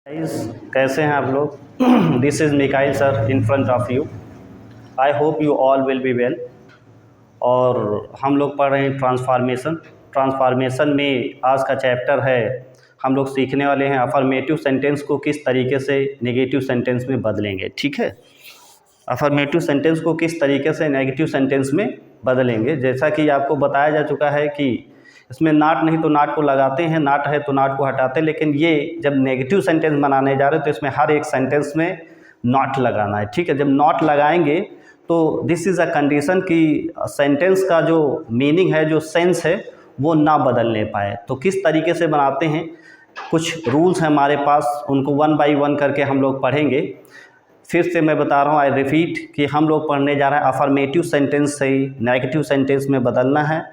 Guys, कैसे हैं आप लोग? This is Mikail sir in front of you. I hope you all will be well. और हम लोग पढ़ रहे हैं ट्रांसफॉर्मेशन में आज का चैप्टर है। हम लोग सीखने वाले हैं अफर्मेटिव सेंटेंस को किस तरीके से नेगेटिव सेंटेंस में बदलेंगे। ठीक है, अफर्मेटिव सेंटेंस को किस तरीके से नेगेटिव सेंटेंस में बदलेंगे। जैसा कि आपको बताया जा चुका है कि इसमें नाट नहीं तो नाट को लगाते हैं, नाट है तो नाट को हटाते हैं, लेकिन ये जब नेगेटिव सेंटेंस बनाने जा रहे हैं तो इसमें हर एक सेंटेंस में नॉट लगाना है। ठीक है, जब नॉट लगाएंगे तो दिस इज़ अ कंडीशन कि सेंटेंस का जो मीनिंग है, जो सेंस है, वो ना बदलने पाए। तो किस तरीके से बनाते हैं, कुछ रूल्स हैं हमारे पास, उनको वन बाय वन करके हम लोग पढ़ेंगे। फिर से मैं बता रहा हूँ, आई रिपीट, कि हम लोग पढ़ने जा रहे हैं अफर्मेटिव सेंटेंस से ही नेगेटिव सेंटेंस में बदलना है।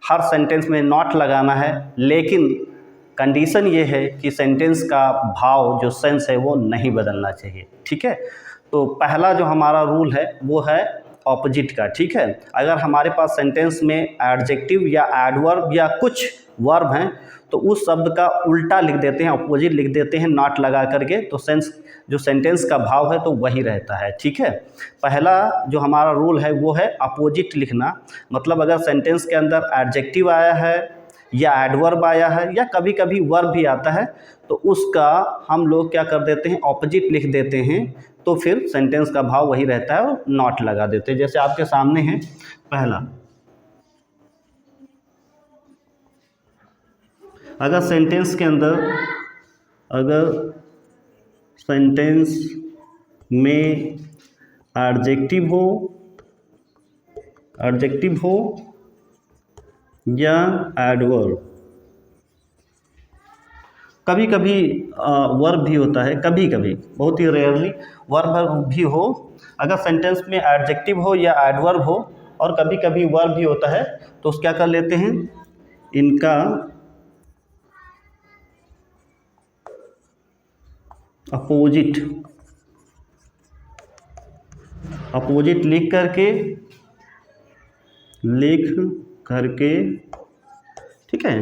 हर सेंटेंस में नॉट लगाना है, लेकिन कंडीशन ये है कि सेंटेंस का भाव, जो सेंस है, वो नहीं बदलना चाहिए। ठीक है, तो पहला जो हमारा रूल है वो है ऑपोजिट का। ठीक है, अगर हमारे पास सेंटेंस में एडजेक्टिव या एडवर्ब या कुछ वर्ब हैं तो उस शब्द का उल्टा लिख देते हैं, अपोजिट लिख देते हैं नॉट लगा करके, तो जो सेंटेंस का भाव है तो वही रहता है। ठीक है, पहला जो हमारा रूल है वो है अपोजिट लिखना। मतलब अगर सेंटेंस के अंदर एडजेक्टिव आया है या एडवर्ब आया है या कभी कभी वर्ब भी आता है तो उसका हम लोग क्या कर देते हैं, ऑपोजिट लिख देते हैं, तो फिर सेंटेंस का भाव वही रहता है और नॉट लगा देते हैं। जैसे आपके सामने है पहला, अगर सेंटेंस के अंदर, अगर सेंटेंस में एडजेक्टिव हो या एडवर्ब, कभी कभी वर्ब भी होता है, कभी कभी, बहुत ही रेयरली वर्ब भी हो। अगर सेंटेंस में एडजेक्टिव हो या एडवर्ब हो और कभी कभी वर्ब भी होता है तो क्या कर लेते हैं, इनका अपोजिट लिख करके ठीक है,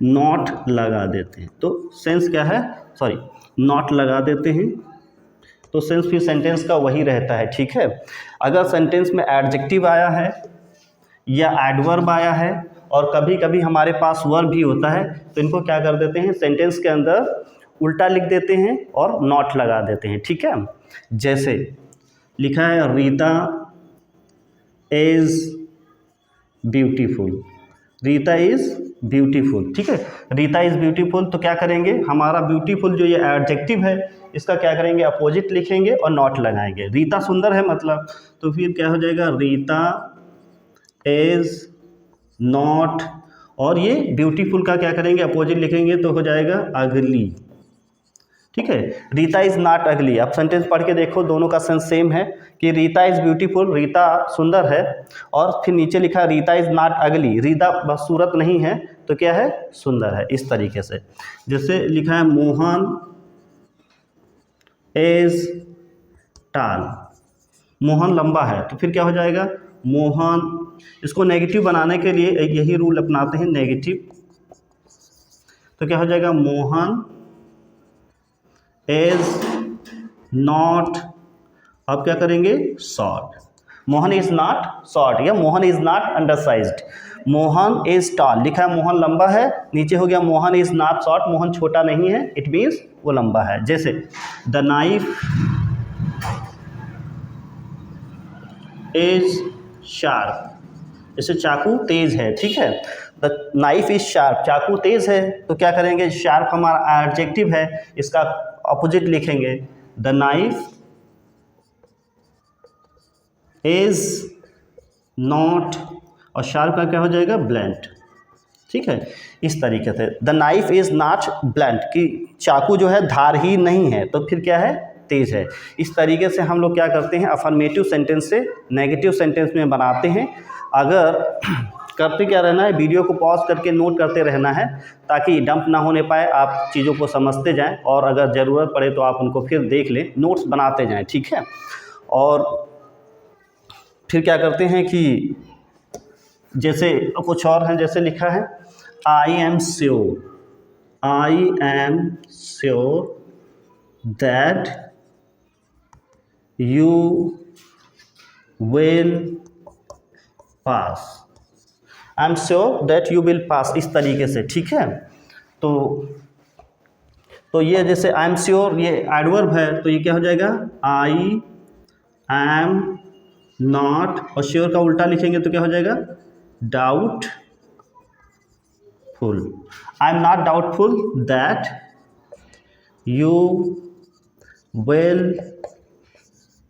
नॉट लगा देते हैं। तो सेंस क्या है, सॉरी, नॉट लगा देते हैं तो सेंस फिर सेंटेंस का वही रहता है। ठीक है, अगर सेंटेंस में एडजेक्टिव आया है या एडवर्ब आया है और कभी कभी हमारे पास वर्ब भी होता है तो इनको क्या कर देते हैं, सेंटेंस के अंदर उल्टा लिख देते हैं और नॉट लगा देते हैं। ठीक है, जैसे लिखा है Rita is beautiful, Rita is beautiful. ठीक है, रीता इज़ ब्यूटीफुल, तो क्या करेंगे, हमारा ब्यूटीफुल जो ये एडजेक्टिव है इसका क्या करेंगे, अपोजिट लिखेंगे और नॉट लगाएंगे। रीता सुंदर है मतलब, तो फिर क्या हो जाएगा, रीता इज़ नॉट, और ये ब्यूटीफुल का क्या करेंगे, अपोजिट लिखेंगे तो हो जाएगा अगली। ठीक है, रीता इज़ नॉट अगली। अब सेंटेंस पढ़ के देखो, दोनों का सेंस सेम है कि रीता इज़ ब्यूटीफुल, रीता सुंदर है, और फिर नीचे लिखा रीता इज़ नॉट अगली, रीता बदसूरत नहीं है तो क्या है, सुंदर है। इस तरीके से जैसे लिखा है मोहन इज़ टॉल, मोहन लंबा है, तो फिर क्या हो जाएगा, मोहन। इसको नेगेटिव बनाने के लिए यही रूल अपनाते हैं, नेगेटिव, तो क्या हो जाएगा, मोहन इज़ नॉट, अब क्या करेंगे, short, Mohan is not short या Mohan is not undersized. Mohan is tall, लिखा है मोहन लंबा है, नीचे हो गया Mohan is not short, Mohan छोटा नहीं है, इट मीन्स वो लंबा है। जैसे द नाइफ इज़ शार्प, जैसे चाकू तेज़ है। ठीक है, द नाइफ इज़ शार्प, चाकू तेज़ है, तो क्या करेंगे, शार्प हमारा एडजेक्टिव है, इसका अपोजिट लिखेंगे, द नाइफ इज़ नॉट, और शार्प का क्या हो जाएगा, ब्लंट। ठीक है, इस तरीके से the knife is not blunt, कि चाकू जो है धारहीन नहीं है, तो फिर क्या है, तेज है। इस तरीके से हम लोग क्या करते हैं, अफर्मेटिव सेंटेंस से नेगेटिव सेंटेंस में बनाते हैं। अगर करते क्या रहना है, वीडियो को पॉज करके नोट करते रहना है ताकि डंप ना होने पाए, आप चीज़ों को समझते जाएं, और अगर ज़रूरत पड़े तो आप उनको फिर देख लें, नोट्स बनाते जाएं। ठीक है, और फिर क्या करते हैं कि जैसे कुछ और हैं, जैसे लिखा है I am sure that you will pass, I am sure that you will pass, इस तरीके से, ठीक है। तो ये जैसे आई एम श्योर ये एडवर्ब है, तो ये क्या हो जाएगा, आई एम नॉट, और श्योर का उल्टा लिखेंगे तो क्या हो जाएगा, doubtful. I am not doubtful that you will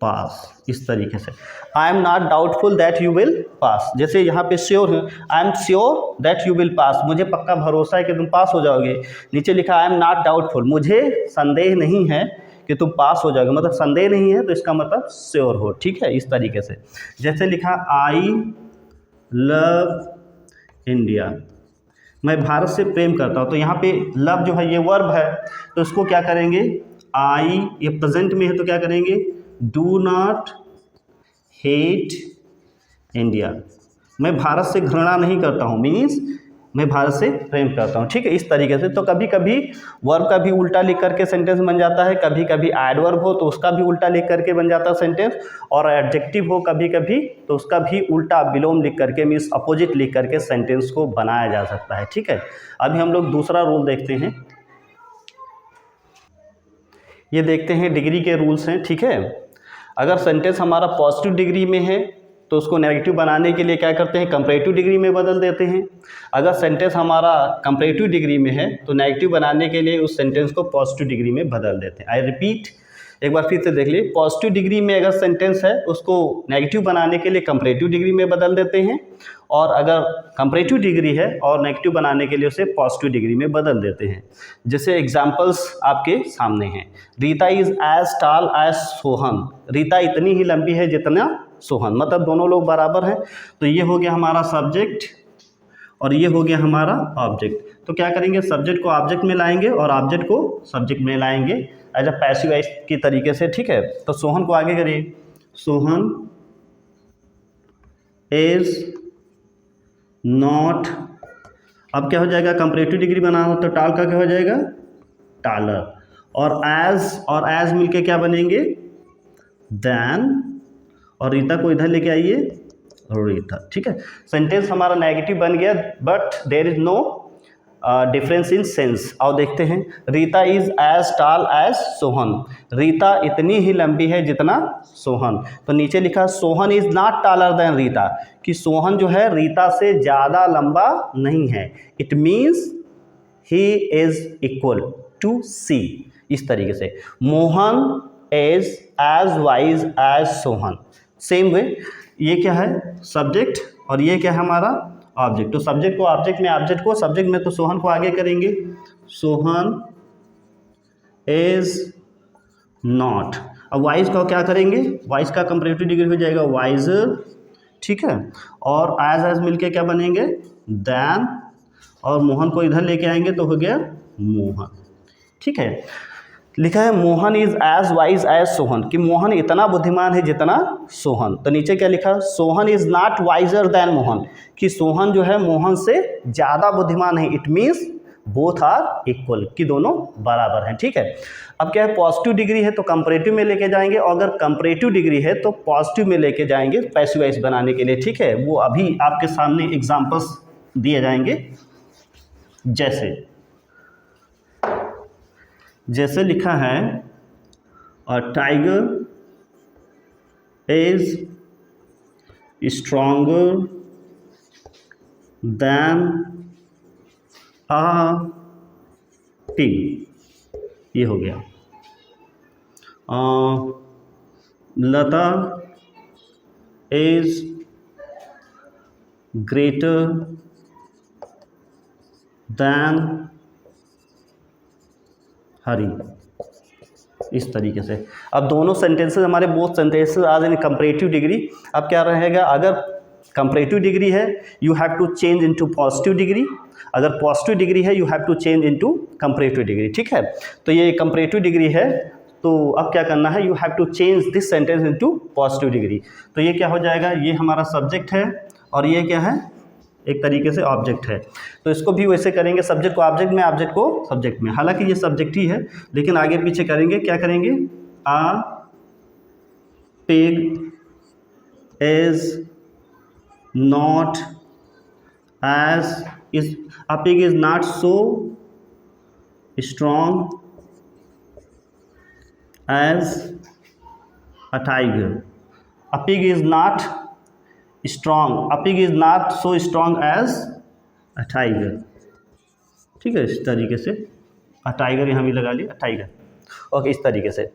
pass, इस तरीके से। I am not doubtful that you will pass, जैसे यहाँ पे श्योर है, I am sure that you will pass, मुझे पक्का भरोसा है कि तुम पास हो जाओगे। नीचे लिखा आई एम नॉट डाउटफुल, मुझे संदेह नहीं है कि तुम पास हो जाओगे, मतलब संदेह नहीं है तो इसका मतलब श्योर हो, ठीक है, इस तरीके से। जैसे लिखा आई लव इंडिया, मैं भारत से प्रेम करता हूँ, तो यहाँ पे लव जो है ये वर्ब है, तो इसको क्या करेंगे, आई, ये प्रेजेंट में है तो क्या करेंगे, डू नॉट हेट इंडिया, मैं भारत से घृणा नहीं करता हूँ, मीन्स मैं भारत से प्रेम करता हूँ, ठीक है, इस तरीके से। तो कभी कभी वर्ब का भी उल्टा लिख करके सेंटेंस बन जाता है, कभी कभी एडवर्ब हो तो उसका भी उल्टा लिख करके बन जाता है सेंटेंस, और एडजेक्टिव हो कभी कभी तो उसका भी उल्टा विलोम लिख करके, मीन्स अपोजिट लिख करके सेंटेंस को बनाया जा सकता है, ठीक है। अभी हम लोग दूसरा रूल देखते हैं, ये देखते हैं डिग्री के रूल्स हैं, ठीक है। अगर सेंटेंस हमारा पॉजिटिव डिग्री में है तो उसको नेगेटिव बनाने के लिए क्या करते हैं, कंपैरेटिव डिग्री में बदल देते हैं। अगर सेंटेंस हमारा कंपैरेटिव डिग्री में है तो नेगेटिव बनाने के लिए उस सेंटेंस को पॉजिटिव डिग्री में बदल देते हैं। आई रिपीट, एक बार फिर से देख लीजिए, पॉजिटिव डिग्री में अगर सेंटेंस है उसको नेगेटिव बनाने के लिए कंपैरेटिव डिग्री में बदल देते हैं, और अगर कंपैरेटिव डिग्री है और नेगेटिव बनाने के लिए उसे पॉजिटिव डिग्री में बदल देते हैं। जैसे एग्जांपल्स आपके सामने हैं, Rita is as tall as Sohan, Rita इतनी ही लंबी है जितना सोहन, मतलब दोनों लोग बराबर हैं। तो ये हो गया हमारा सब्जेक्ट और ये हो गया हमारा ऑब्जेक्ट। तो क्या करेंगे, सब्जेक्ट को ऑब्जेक्ट में लाएंगे और ऑब्जेक्ट को सब्जेक्ट में लाएंगे एज अ पैसिव वॉइस की तरीके से, ठीक है। तो सोहन को आगे करिए, सोहन इज नॉट, अब क्या हो जाएगा, कंपैरेटिव डिग्री बनाना तो टाल का क्या हो जाएगा, टालर, और एज मिलके क्या बनेंगे, देन, और रीता को इधर लेके आइए, रीता, ठीक है। सेंटेंस हमारा नेगेटिव बन गया, but there is no difference in sense. और देखते हैं, Rita is as tall as Sohan, Rita इतनी ही लंबी है जितना सोहन। तो नीचे लिखा Sohan is not taller than Rita, कि सोहन जो है रीता से ज़्यादा लंबा नहीं है, it means he is equal to C, इस तरीके से। Mohan is as wise as Sohan, same way, ये क्या है, सब्जेक्ट, और ये क्या है हमारा ऑब्जेक्ट। तो सब्जेक्ट को ऑब्जेक्ट में, ऑब्जेक्ट को सब्जेक्ट में, तो सोहन को आगे करेंगे, सोहन इज नॉट। अब वाइज का क्या करेंगे, वाइज का कंपैरेटिव डिग्री हो जाएगा वाइजर, ठीक है, और एज मिलके क्या बनेंगे, देन, और मोहन को इधर लेके आएंगे तो हो गया मोहन, ठीक है। लिखा है Mohan is as wise as Sohan, कि मोहन इतना बुद्धिमान है जितना सोहन। तो नीचे क्या लिखा, Sohan is not wiser than Mohan, कि सोहन जो है मोहन से ज़्यादा बुद्धिमान है, it means both are equal, कि दोनों बराबर हैं, ठीक है। अब क्या है, पॉजिटिव डिग्री है तो कंपैरेटिव में लेके जाएंगे, और अगर कंपैरेटिव डिग्री है तो पॉजिटिव में लेके जाएंगे पैसिव वॉइस बनाने के लिए, ठीक है। वो अभी आपके सामने एग्जाम्पल्स दिए जाएंगे, जैसे लिखा है, अ tiger is stronger than a pig, ये हो गया। लता इज ग्रेटर देन हरी, इस तरीके से। अब दोनों सेंटेंसेस हमारे, बोथ सेंटेंसेस आज इन कंपैरेटिव डिग्री। अब क्या रहेगा, अगर कंपैरेटिव डिग्री है you have to change into positive degree, अगर पॉजिटिव डिग्री है you have to change into comparative degree, ठीक है। तो ये कंपैरेटिव डिग्री है, तो अब क्या करना है, you have to change this sentence into positive degree. तो ये क्या हो जाएगा, ये हमारा सब्जेक्ट है और ये क्या है, एक तरीके से ऑब्जेक्ट है, तो इसको भी वैसे करेंगे, सब्जेक्ट को ऑब्जेक्ट में, ऑब्जेक्ट को सब्जेक्ट में। हालांकि ये सब्जेक्ट ही है लेकिन आगे पीछे करेंगे, क्या करेंगे, a pig is not as is, a pig is not so strong as a tiger, a pig is not strong, a pig is not so strong as a tiger। ठीक है, इस तरीके से अ टाइगर यहाँ भी लगा लिया, tiger, okay, इस तरीके से।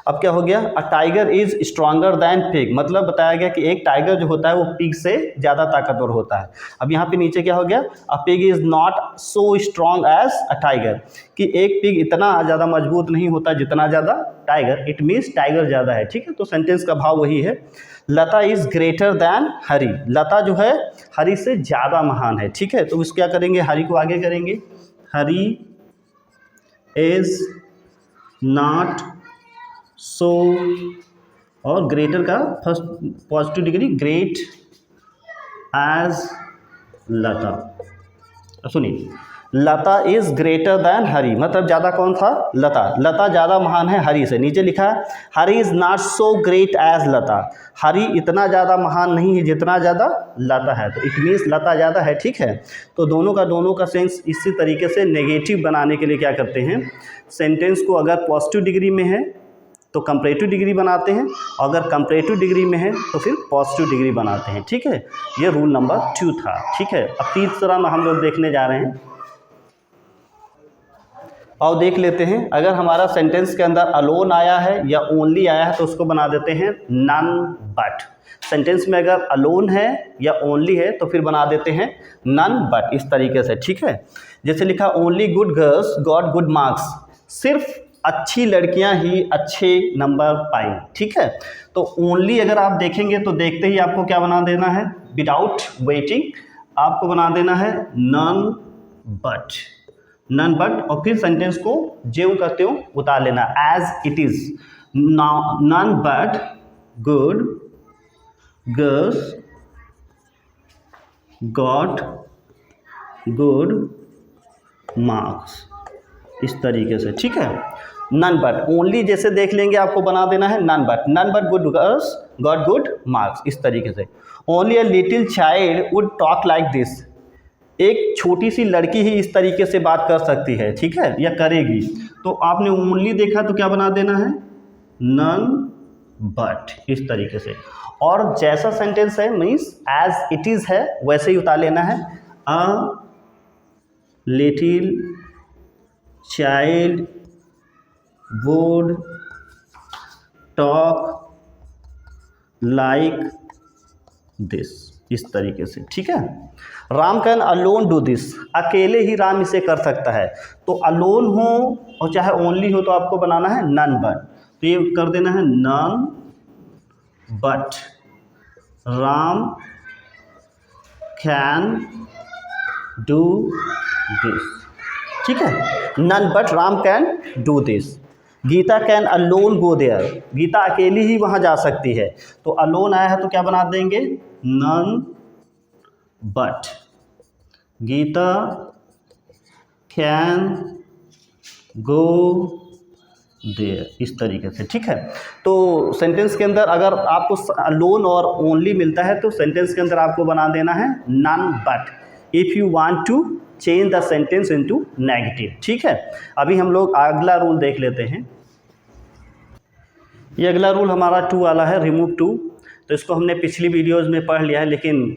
अब क्या हो गया, a tiger is stronger than pig, मतलब बताया गया कि एक टाइगर जो होता है वो पिग से ज़्यादा ताकतवर होता है। अब यहाँ पे नीचे क्या हो गया, a pig is not so strong as a tiger, कि एक पिग इतना ज़्यादा मजबूत नहीं होता जितना ज़्यादा टाइगर, इट मीन्स टाइगर ज़्यादा है। ठीक है, तो सेंटेंस का भाव वही है। लता इज़ ग्रेटर दैन हरी, लता जो है हरी से ज़्यादा महान है। ठीक है, तो उस क्या करेंगे, हरी को आगे करेंगे, हरी इज़ नॉट सो, और ग्रेटर का first positive degree, great as Lata. सुनिए, Lata is greater than Hari, मतलब ज़्यादा कौन था, लता, लता ज़्यादा महान है हरी से। नीचे लिखा है Hari is not so great as Lata, Hari इतना ज़्यादा महान नहीं है जितना ज़्यादा लता है, तो इट मीन्स लता ज़्यादा है। ठीक है, तो दोनों का सेंस इसी तरीके से नेगेटिव बनाने के लिए क्या करते हैं, सेंटेंस को अगर पॉजिटिव डिग्री में है तो कंपैरेटिव डिग्री बनाते हैं, अगर कंपैरेटिव डिग्री में है तो फिर पॉजिटिव डिग्री बनाते हैं। ठीक है, ये रूल नंबर 2 था। ठीक है, अब तीसरा हम लोग देखने जा रहे हैं, और देख लेते हैं। अगर हमारा सेंटेंस के अंदर अलोन आया है या ओनली आया है तो उसको बना देते हैं नन बट। सेंटेंस में अगर अलोन है या ओनली है तो फिर बना देते हैं नन बट, इस तरीके से। ठीक है, जैसे लिखा only good girls got good marks, सिर्फ अच्छी लड़कियां ही अच्छे नंबर पाई। ठीक है, तो ओनली अगर आप देखेंगे तो देखते ही आपको क्या बना देना है, विदाउट वेटिंग आपको बना देना है नन बट, नन बट, और फिर सेंटेंस को ज्यों करते हो उतार लेना, as it is, none but good girls got good marks, इस तरीके से। ठीक है, नन बट, ओनली जैसे देख लेंगे आपको बना देना है none but good girls got good marks, इस तरीके से। Only a little child would talk like this, एक छोटी सी लड़की ही इस तरीके से बात कर सकती है। ठीक है, या करेगी, तो आपने ओनली देखा तो क्या बना देना है नन बट, इस तरीके से। और जैसा सेंटेंस है मीन्स एज इट इज़ है वैसे ही उतार लेना है, अ little child would talk like this, इस तरीके से। ठीक है, Ram can alone do this, अकेले ही राम इसे कर सकता है। तो अलोन हो और चाहे ओनली हो तो आपको बनाना है नन बट, तो ये कर देना है none but Ram can do this. ठीक है, none but Ram can do this. Gita can alone go there, Gita अकेली ही वहाँ जा सकती है, तो अलोन आया है तो क्या बना देंगे none but Gita can go there, इस तरीके से। ठीक है, तो सेंटेंस के अंदर अगर आपको अलोन और ओनली मिलता है तो सेंटेंस के अंदर आपको बना देना है none but if you want to change the sentence into negative. ठीक है, अभी हम लोग अगला रूल देख लेते हैं। ये अगला रूल हमारा 2 वाला है, रिमूव 2। तो इसको हमने पिछली वीडियोज़ में पढ़ लिया है, लेकिन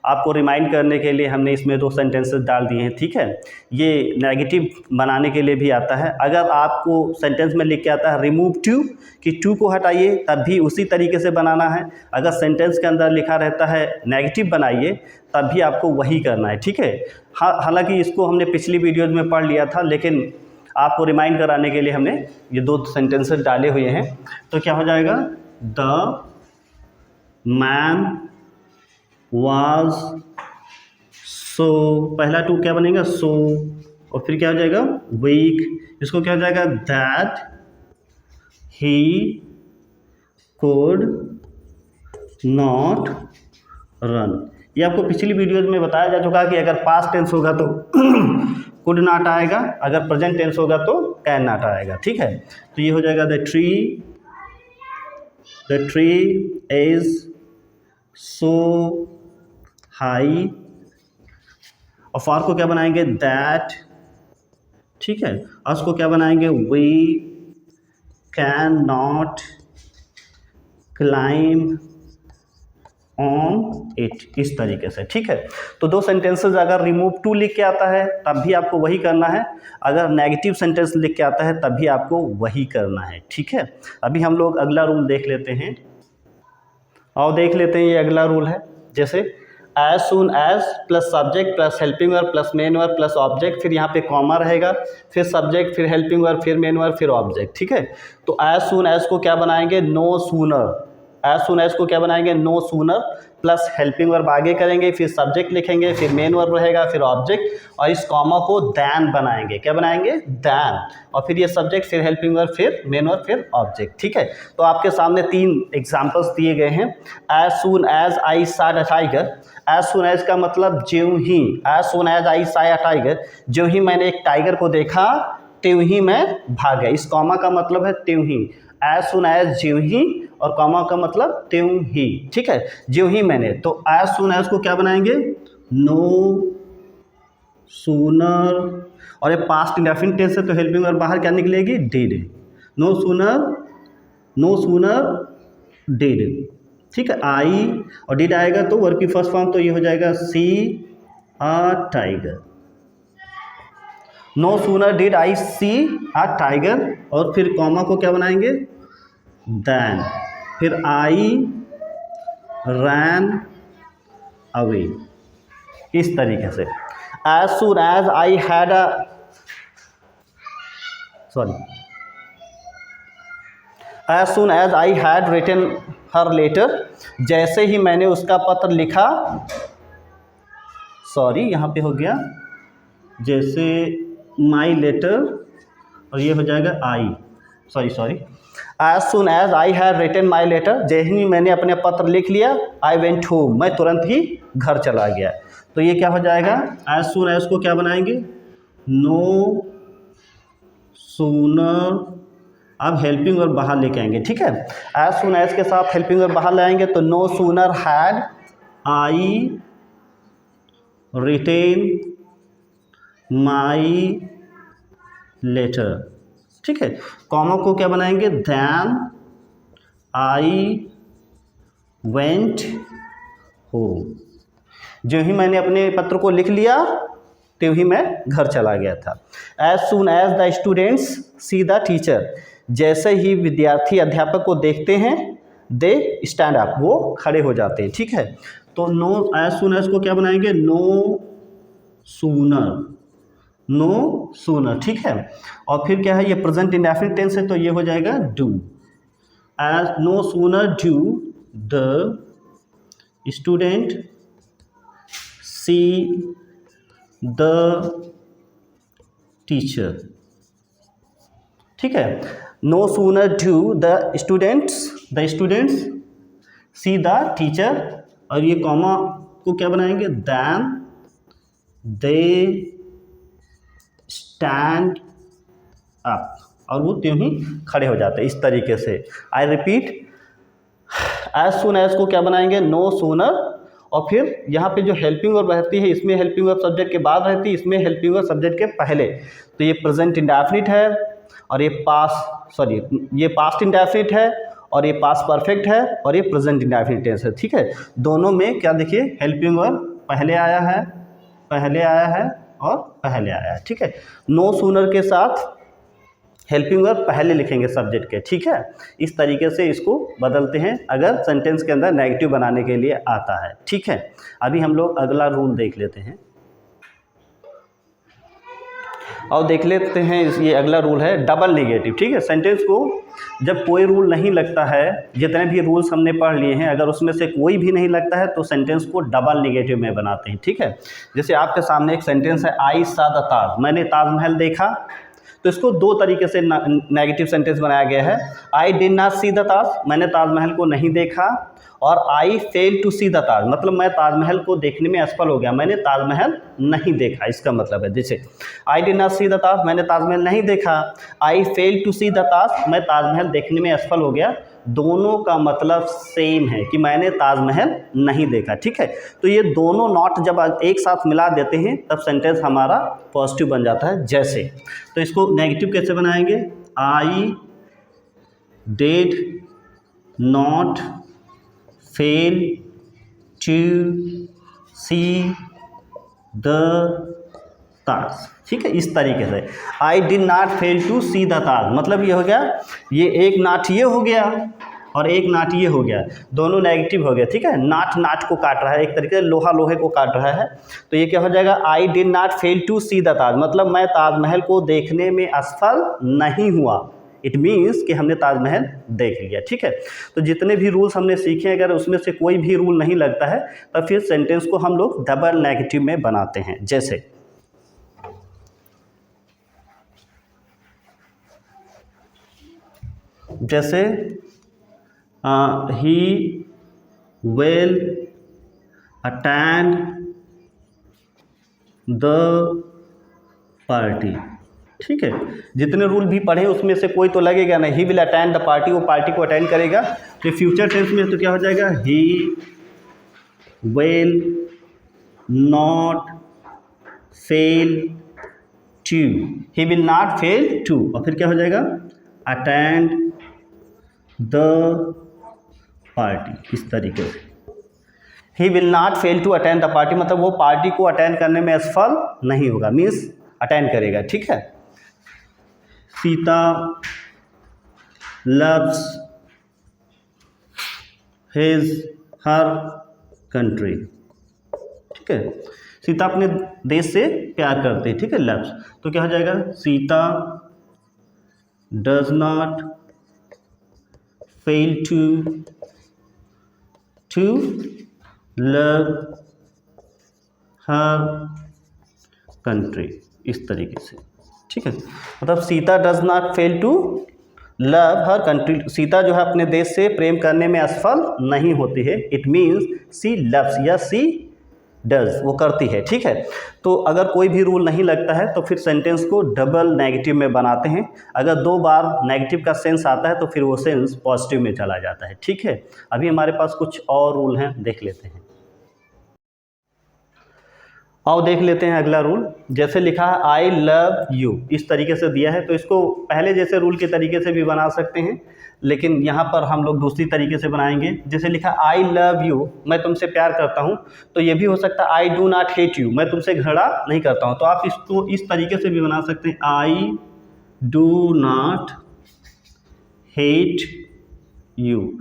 आपको रिमाइंड करने के लिए हमने इसमें 2 सेंटेंसेस डाल दिए हैं। ठीक है, ये नेगेटिव बनाने के लिए भी आता है। अगर आपको सेंटेंस में लिख के आता है रिमूव 2 कि 2 को हटाइए, तब भी उसी तरीके से बनाना है। अगर सेंटेंस के अंदर लिखा रहता है नेगेटिव बनाइए, तब भी आपको वही करना है। ठीक है, हालांकि इसको हमने पिछली वीडियोज़ में पढ़ लिया था, लेकिन आपको रिमाइंड कराने के लिए हमने ये 2 सेंटेंसेस डाले हुए हैं। तो क्या हो जाएगा, द मैन वाज सो, पहला 2 क्या बनेगा सो, और फिर क्या हो जाएगा वीक, इसको क्या हो जाएगा that he could not run, ये आपको पिछली वीडियोज में बताया जा चुका है कि अगर पास्ट टेंस होगा तो कुड नॉट आएगा, अगर प्रेजेंट टेंस होगा तो कैन नॉट आएगा। ठीक है, तो ये हो जाएगा the tree is so high, और फॉर को क्या बनाएंगे दैट। ठीक है, अस को क्या बनाएंगे we can not climb on it, इस तरीके से। ठीक है, तो दो सेंटेंसेस अगर रिमूव टू लिख के आता है तब भी आपको वही करना है, अगर नेगेटिव सेंटेंस लिख के आता है तब भी आपको वही करना है। ठीक है, अभी हम लोग अगला रूल देख लेते हैं, और देख लेते हैं ये अगला रूल है। जैसे as soon as plus subject plus helping verb plus main verb plus object, फिर यहाँ पे कॉमा रहेगा, फिर सब्जेक्ट, फिर हेल्पिंग वर्ब, फिर मेन वर्ब, फिर ऑब्जेक्ट। ठीक है, तो एज सुन एज को क्या बनाएंगे no sooner, as soon as को क्या बनाएंगे no sooner plus helping verb आगे करेंगे, फिर सब्जेक्ट लिखेंगे, फिर मेन वर्ब रहेगा, फिर ऑब्जेक्ट, और इस कॉमा को दैन बनाएंगे। क्या बनाएंगे दैन, और फिर ये सब्जेक्ट, फिर हेल्पिंग वर्ब, फिर मेन वर्ब, फिर ऑब्जेक्ट। ठीक है, तो आपके सामने 3 एग्जांपल्स दिए गए हैं। As soon as I saw a tiger, as soon as का मतलब ज्यों ही, as soon as I saw a tiger, ज्यों ही मैंने एक टाइगर को देखा त्यों ही मैं भाग गया। इस कॉमा का मतलब है त्यों ही, एज सून एज ज्यों ही, और कॉमा का मतलब त्यों ही। ठीक है, ज्यों ही मैंने, तो एज सून एज को क्या बनाएंगे नो सूनर, और ये पास्ट इंडेफिनिट टेंस है तो हेल्पिंग वर्ब बाहर क्या निकलेगी डिड, नो सूनर डिड। ठीक है, आई और डिड आएगा तो वर्ब की फर्स्ट फॉर्म, तो ये हो जाएगा see a tiger, no sooner did I see a tiger, और फिर कॉमा को क्या बनाएंगे देन, फिर आई रैन अवे, इस तरीके से। As soon as I had as soon as I had written her letter, जैसे ही मैंने उसका पत्र लिखा, यहाँ पे हो गया जैसे माई लेटर, और ये हो जाएगा I, as soon as I have written my letter, जैसे ही मैंने अपने पत्र लिख लिया, आई वेंट होम, मैं तुरंत ही घर चला गया। तो ये क्या हो जाएगा एज सुन एज को क्या बनाएंगे नो सूनर, अब हेल्पिंग वर्ब बाहर लेके आएंगे। ठीक है, एज सुन एज के साथ हेल्पिंग वर्ब बाहर लाएंगे, तो no sooner had I written my letter. ठीक है, कॉमा को क्या बनाएंगे देन आई वेंट होम, जो ही मैंने अपने पत्र को लिख लिया त्यों ही मैं घर चला गया था। As soon as the students see the teacher, जैसे ही विद्यार्थी अध्यापक को देखते हैं दे स्टैंड अप, वो खड़े हो जाते हैं। ठीक है, तो नो एज सून एज को क्या बनाएंगे नो सूनर। ठीक है, और फिर क्या है ये प्रेजेंट इंडेफिनिट टेंस है तो ये हो जाएगा do, as no sooner do the student see the teacher. ठीक है, no sooner do the students see the teacher, और ये कॉमा को क्या बनाएंगे देन दे स्टैंड अप, और वो त्यों ही खड़े हो जाते हैं, इस तरीके से। I repeat, as soon as को क्या बनाएंगे नो सूनर, और फिर यहाँ पे जो हेल्पिंग वर्ब रहती है इसमें हेल्पिंग वर्ब सब्जेक्ट के बाद रहती है, इसमें हेल्पिंग वर्ब सब्जेक्ट के पहले। तो ये प्रेजेंट इंडेफिनिट है, और ये पास्ट इंडेफिनिट है, और ये पास्ट परफेक्ट है, और ये प्रेजेंट इंडेफिनिट टेंस है। ठीक है, दोनों में क्या देखिए हेल्पिंग वर्ब पहले आया है और पहले आया है। ठीक है, नो सूनर के साथ हेल्पिंग वर्ब पहले लिखेंगे सब्जेक्ट के। ठीक है, इस तरीके से इसको बदलते हैं अगर सेंटेंस के अंदर नेगेटिव बनाने के लिए आता है। ठीक है, अभी हम लोग अगला रूल देख लेते हैं, और देख लेते हैं ये अगला रूल है डबल नेगेटिव। ठीक है, सेंटेंस को जब कोई रूल नहीं लगता है, जितने भी रूल्स हमने पढ़ लिए हैं अगर उसमें से कोई भी नहीं लगता है तो सेंटेंस को डबल नेगेटिव में बनाते हैं। ठीक है, जैसे आपके सामने एक सेंटेंस है आई सॉ द ताज, मैंने ताजमहल देखा, तो इसको दो तरीके से नेगेटिव सेंटेंस बनाया गया है। I did not see the Taj, मैंने ताजमहल को नहीं देखा, और I fail to see the Taj, मतलब मैं ताजमहल को देखने में असफल हो गया, मैंने ताजमहल नहीं देखा, इसका मतलब है। जैसे I did not see the Taj, मैंने ताजमहल नहीं देखा, I fail to see the Taj, मैं ताजमहल देखने में असफल हो गया, दोनों का मतलब सेम है कि मैंने ताजमहल नहीं देखा। ठीक है, तो ये दोनों नॉट जब एक साथ मिला देते हैं तब सेंटेंस हमारा पॉजिटिव बन जाता है। जैसे, तो इसको नेगेटिव कैसे बनाएंगे? I did not fail to see the Taj. ठीक है, इस तरीके से I did not fail to see the Taj, मतलब ये हो गया, ये एक नाट ये हो गया और एक नाट ये हो गया, दोनों नेगेटिव हो गया। ठीक है, नाट नाट को काट रहा है, एक तरीके से लोहा लोहे को काट रहा है, तो ये क्या हो जाएगा? I did not fail to see the Taj, मतलब मैं ताजमहल को देखने में असफल नहीं हुआ। इट मीन्स कि हमने ताजमहल देख लिया। ठीक है, तो जितने भी रूल्स हमने सीखे, अगर उसमें से कोई भी रूल नहीं लगता है तब फिर सेंटेंस को हम लोग डबल नेगेटिव में बनाते हैं। जैसे ही विल अटेंड द पार्टी। ठीक है, जितने रूल भी पढ़े उसमें से कोई तो लगेगा नहीं, he will attend the party, वो पार्टी को अटेंड करेगा। तो फ्यूचर टेंस में तो क्या हो जाएगा? He will not fail to, he will not fail to, और फिर क्या हो जाएगा? अटेंड द पार्टी, इस तरीके से। He will not fail to attend the party, मतलब वो पार्टी को अटेंड करने में असफल नहीं होगा, मीन्स अटेंड करेगा। ठीक है, सीता लव्स हर कंट्री। ठीक है, सीता अपने देश से प्यार करते हैं। ठीक है, लव्स, तो क्या हो जाएगा? Sita does not fail to love her country, इस तरीके से। ठीक है, मतलब Sita does not fail to love her country, Sita जो है अपने देश से प्रेम करने में असफल नहीं होती है। इट मीन्स सी लव्स या सी डज, वो करती है। ठीक है, तो अगर कोई भी रूल नहीं लगता है तो फिर सेंटेंस को डबल नेगेटिव में बनाते हैं। अगर दो बार नेगेटिव का सेंस आता है तो फिर वो सेंस पॉजिटिव में चला जाता है। ठीक है, अभी हमारे पास कुछ और रूल हैं, देख लेते हैं। आओ देख लेते हैं अगला रूल। जैसे लिखा है आई लव यू, इस तरीके से दिया है, तो इसको पहले जैसे रूल के तरीके से भी बना सकते हैं, लेकिन यहाँ पर हम लोग दूसरी तरीके से बनाएंगे। जैसे लिखा आई लव यू, मैं तुमसे प्यार करता हूँ, तो ये भी हो सकता है I do not hate you, मैं तुमसे घृणा नहीं करता हूँ। तो आप इसको इस तरीके से भी बना सकते हैं, आई do not hate you,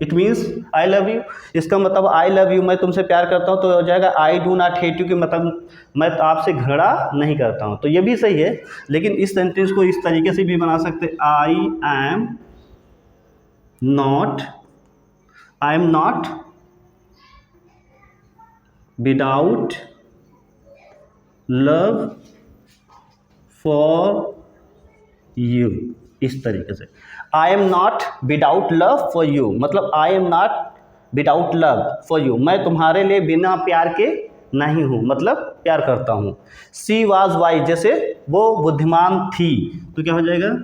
it means I love you. इसका मतलब आई लव यू, मैं तुमसे प्यार करता हूँ, तो हो जाएगा I do not hate you, कि मतलब मैं आपसे घृणा नहीं करता हूँ। तो ये भी सही है, लेकिन इस सेंटेंस को इस तरीके से भी बना सकते हैं, I am not without love for you, इस तरीके से। I am not without love for you, मतलब I am not without love for you, मैं तुम्हारे लिए बिना प्यार के नहीं हूँ, मतलब प्यार करता हूँ। सी वॉज वाइज, जैसे वो बुद्धिमान थी, तो क्या हो जाएगा?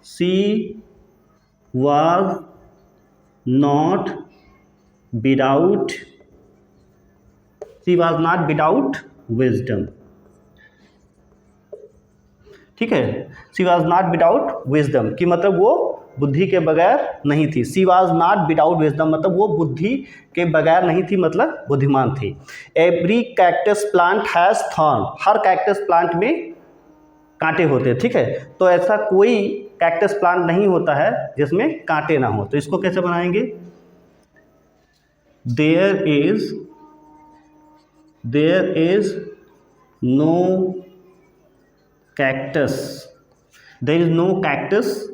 सी वॉज नॉट विदाउट विजडम। ठीक है, she was not without wisdom, कि मतलब वो बुद्धि के बगैर नहीं थी। She was not without wisdom, मतलब वो बुद्धि के बगैर नहीं थी, मतलब बुद्धिमान थी। Every cactus plant has thorn, her cactus plant में कांटे होते हैं। ठीक है, तो ऐसा कोई कैक्टस प्लांट नहीं होता है जिसमें कांटे ना हो। तो इसको कैसे बनाएंगे? There is no cactus, there is no cactus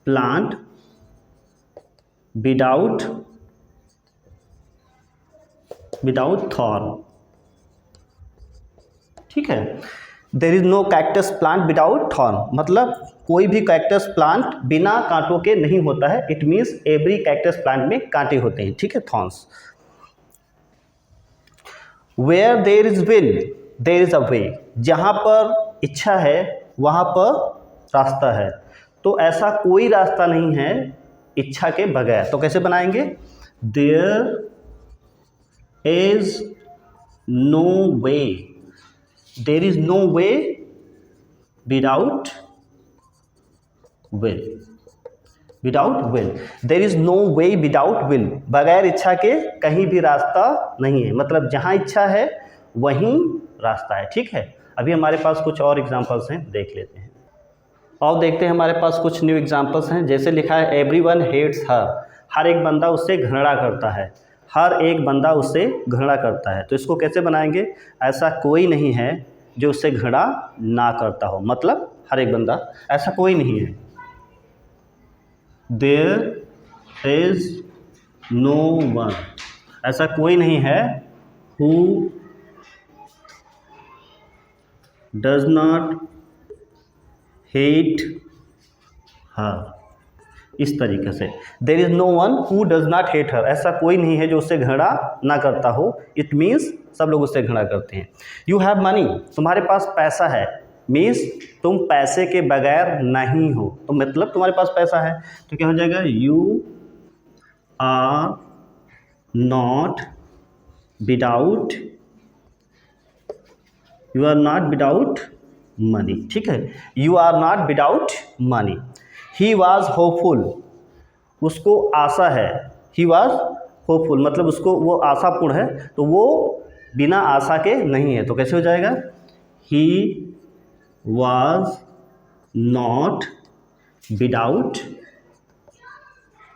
plant without thorn। ठीक है, there is no cactus plant without thorn, मतलब कोई भी कैक्टस प्लांट बिना कांटों के नहीं होता है। It means every cactus plant में कांटे होते हैं, ठीक है, thorns. Where there is will there is a way, जहाँ पर इच्छा है वहाँ पर रास्ता है। तो ऐसा कोई रास्ता नहीं है इच्छा के बगैर। तो कैसे बनाएंगे? There is no way, there is no way without will, without will, there is no way without will, बगैर इच्छा के कहीं भी रास्ता नहीं है। मतलब जहाँ इच्छा है वहीं रास्ता है, ठीक है। अभी हमारे पास कुछ और एग्जांपल्स हैं, देख लेते हैं। और देखते हैं हमारे पास कुछ न्यू एग्जांपल्स हैं। जैसे लिखा है एवरीवन हेट्स हर, हर एक बंदा उससे घृणा करता है, हर एक बंदा उससे घृणा करता है। तो इसको कैसे बनाएंगे? ऐसा कोई नहीं है जो उससे घृणा ना करता हो, मतलब हर एक बंदा, ऐसा कोई नहीं है। देयर इज नो वन, ऐसा कोई नहीं है who does not hate her, इस तरीके से। There is no one who does not hate her, ऐसा कोई नहीं है जो उससे घृणा ना करता हो। इट मीन्स सब लोग उससे घृणा करते हैं। यू हैव मनी, तुम्हारे पास पैसा है, मीन्स तुम पैसे के बगैर नहीं हो, तो मतलब तुम्हारे पास पैसा है। तो क्या हो जाएगा? You are not without, you are not without money, ठीक है। You are not without money. He was hopeful, उसको आशा है। ही वॉज होपफुल मतलब उसको वो आशापूर्ण है, तो वो बिना आशा के नहीं है। तो कैसे हो जाएगा? He was not without,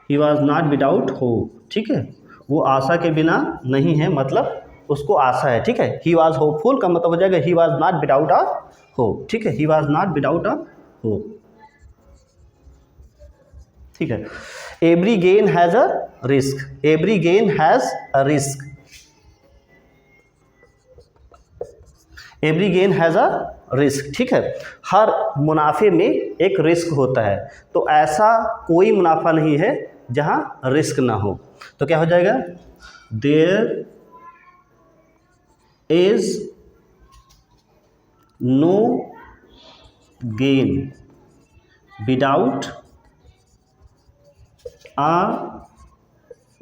he was not without hope, ठीक है। वो आशा के बिना नहीं है, मतलब उसको आशा है, ठीक है। ही वॉज होपफुल का मतलब हो जाएगा he was not without a hope, ठीक है। He was not without a hope, ठीक है। Every gain has a risk, every gain has a risk, every gain has a risk, ठीक है। हर मुनाफे में एक रिस्क होता है, तो ऐसा कोई मुनाफा नहीं है जहां रिस्क ना हो। तो क्या हो जाएगा? There is no gain without a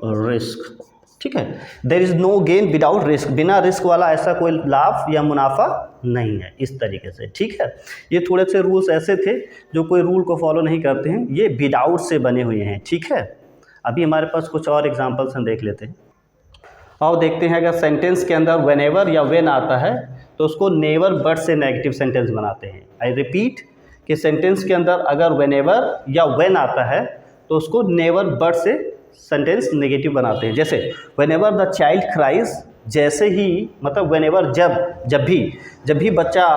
risk, ठीक है। There is no gain without risk, बिना रिस्क वाला ऐसा कोई लाभ या मुनाफा नहीं है, इस तरीके से, ठीक है। ये थोड़े से रूल्स ऐसे थे जो कोई रूल को फॉलो नहीं करते हैं, ये विदाउट से बने हुए हैं, ठीक है। अभी हमारे पास कुछ और एग्जांपल्स हम देख लेते हैं और देखते हैं। अगर सेंटेंस के अंदर व्हेनेवर या व्हेन आता है तो उसको नेवर बट से नेगेटिव सेंटेंस बनाते हैं। आई रिपीट कि सेंटेंस के अंदर अगर व्हेनेवर या व्हेन आता है तो उसको नेवर बट से सेंटेंस नेगेटिव बनाते हैं। जैसे व्हेनेवर द चाइल्ड क्राइज, जैसे ही मतलब व्हेनेवर जब भी बच्चा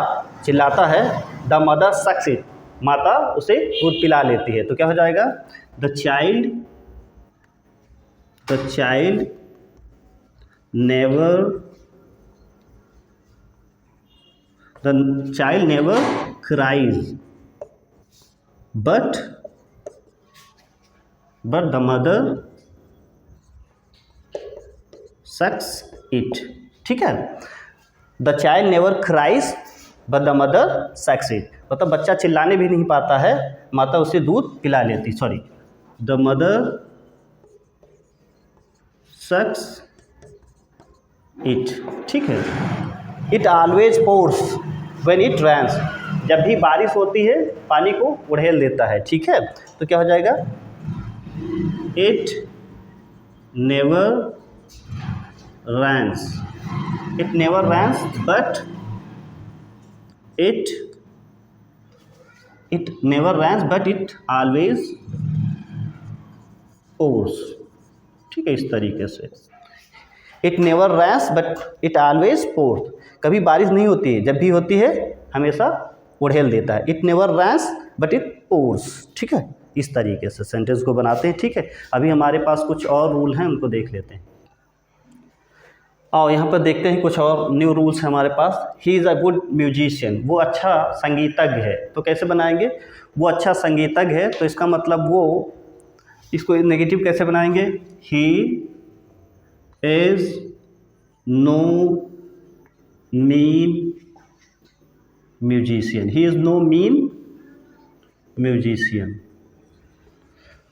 चिल्लाता है, द मदर सक्स इट, माता उसे दूध पिला लेती है। तो क्या हो जाएगा? The child never cries but the mother sucks it, ठीक है। The child never cries but the mother sucks it, मतलब बच्चा चिल्लाने भी नहीं पाता है, माता उसे दूध पिला लेती। Sorry, the mother sucks it, ठीक है। It always pours when it rains, जब भी बारिश होती है पानी को उड़ेल देता है, ठीक है। तो क्या हो जाएगा? It never rains, it never rains but it never rains but it always pours, ठीक है, इस तरीके से। It never rains but it always pours, कभी बारिश नहीं होती है, जब भी होती है हमेशा उड़ेल देता है। It never rains but it pours, ठीक है। इस तरीके से सेंटेंस को बनाते हैं, ठीक है। अभी हमारे पास कुछ और रूल हैं, उनको देख लेते हैं। और यहाँ पर देखते हैं कुछ और न्यू रूल्स है हमारे पास। He is a good musician, वो अच्छा संगीतज्ञ है। तो कैसे बनाएंगे, वो अच्छा संगीतज्ञ है, तो इसका मतलब वो, इसको नेगेटिव कैसे बनाएंगे, he is no mean musician, he is no mean musician,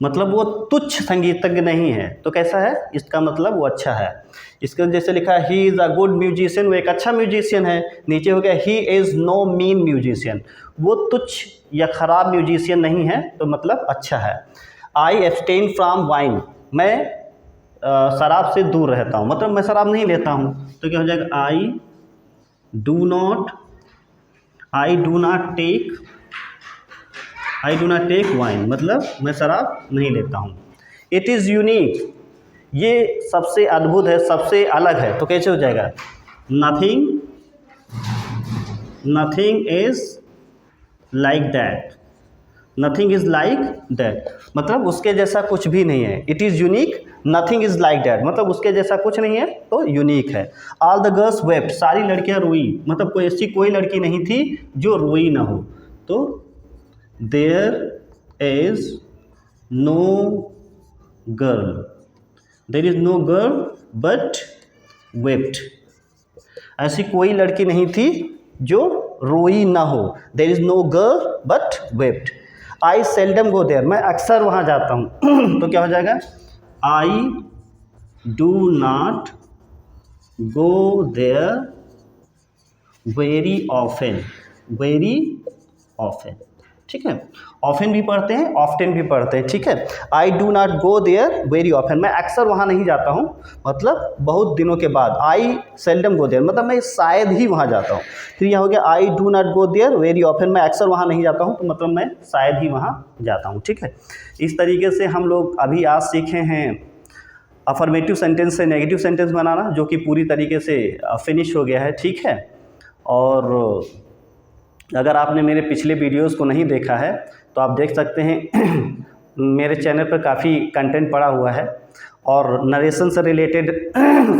मतलब वो तुच्छ संगीतज्ञ नहीं है। तो कैसा है, इसका मतलब वो अच्छा है। इसके जैसे लिखा है he is a good musician, वो एक अच्छा म्यूजिशियन है। नीचे हो गया he is no mean musician, वो तुच्छ या ख़राब म्यूजिशियन नहीं है, तो मतलब अच्छा है। आई एब्सटेन फ्रॉम वाइन, मैं शराब से दूर रहता हूँ, मतलब मैं शराब नहीं लेता हूँ। तो क्या हो जाएगा, I do not take wine, मतलब मैं शराब नहीं लेता हूँ। इट इज़ यूनिक, ये सबसे अद्भुत है, सबसे अलग है। तो कैसे हो जाएगा, nothing is like that, nothing is like that, मतलब उसके जैसा कुछ भी नहीं है। It is unique, nothing is like that, मतलब उसके जैसा कुछ नहीं है, तो यूनिक है। ऑल द गर्ल्स वेप्ट, सारी लड़कियां रोई, मतलब कोई ऐसी कोई लड़की नहीं थी जो रोई ना हो। तो there is no girl but wept, ऐसी कोई लड़की नहीं थी जो रोई ना हो। There is no girl but wept. I seldom go there, मैं अक्सर वहाँ जाता हूँ। तो क्या हो जाएगा, I do not go there very often, ठीक है। ऑफन भी पढ़ते हैं, ऑफ्टन भी पढ़ते हैं, ठीक है। I do not go there very often, मैं अक्सर वहाँ नहीं जाता हूँ, मतलब बहुत दिनों के बाद। आई सेल्डम गो देयर, मतलब मैं शायद ही वहाँ जाता हूँ। फिर यहाँ हो गया I do not go there very often, मैं अक्सर वहाँ नहीं जाता हूँ, तो मतलब मैं शायद ही वहाँ जाता हूँ, ठीक है। इस तरीके से हम लोग अभी आज सीखे हैं अफर्मेटिव सेंटेंस से नेगेटिव सेंटेंस बनाना, जो कि पूरी तरीके से फिनिश हो गया है, ठीक है। और अगर आपने मेरे पिछले वीडियोस को नहीं देखा है तो आप देख सकते हैं। मेरे चैनल पर काफ़ी कंटेंट पड़ा हुआ है और नरेशन से रिलेटेड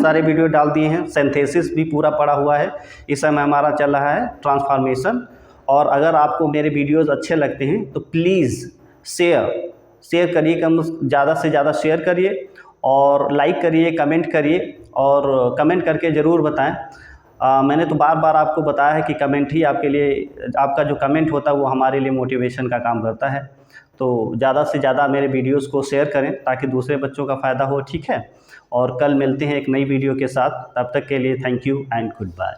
सारे वीडियो डाल दिए हैं। सिंथेसिस भी पूरा पड़ा हुआ है। इस समय हमारा चल रहा है ट्रांसफॉर्मेशन। और अगर आपको मेरे वीडियोस अच्छे लगते हैं तो प्लीज़ शेयर करिए, कम ज़्यादा से ज़्यादा शेयर करिए और लाइक करिए, कमेंट करिए और कमेंट करके ज़रूर बताएं। मैंने तो बार बार आपको बताया है कि कमेंट ही आपके लिए, आपका जो कमेंट होता है वो हमारे लिए मोटिवेशन का काम करता है। तो ज़्यादा से ज़्यादा मेरे वीडियोस को शेयर करें ताकि दूसरे बच्चों का फ़ायदा हो, ठीक है। और कल मिलते हैं एक नई वीडियो के साथ, तब तक के लिए thank you and good bye.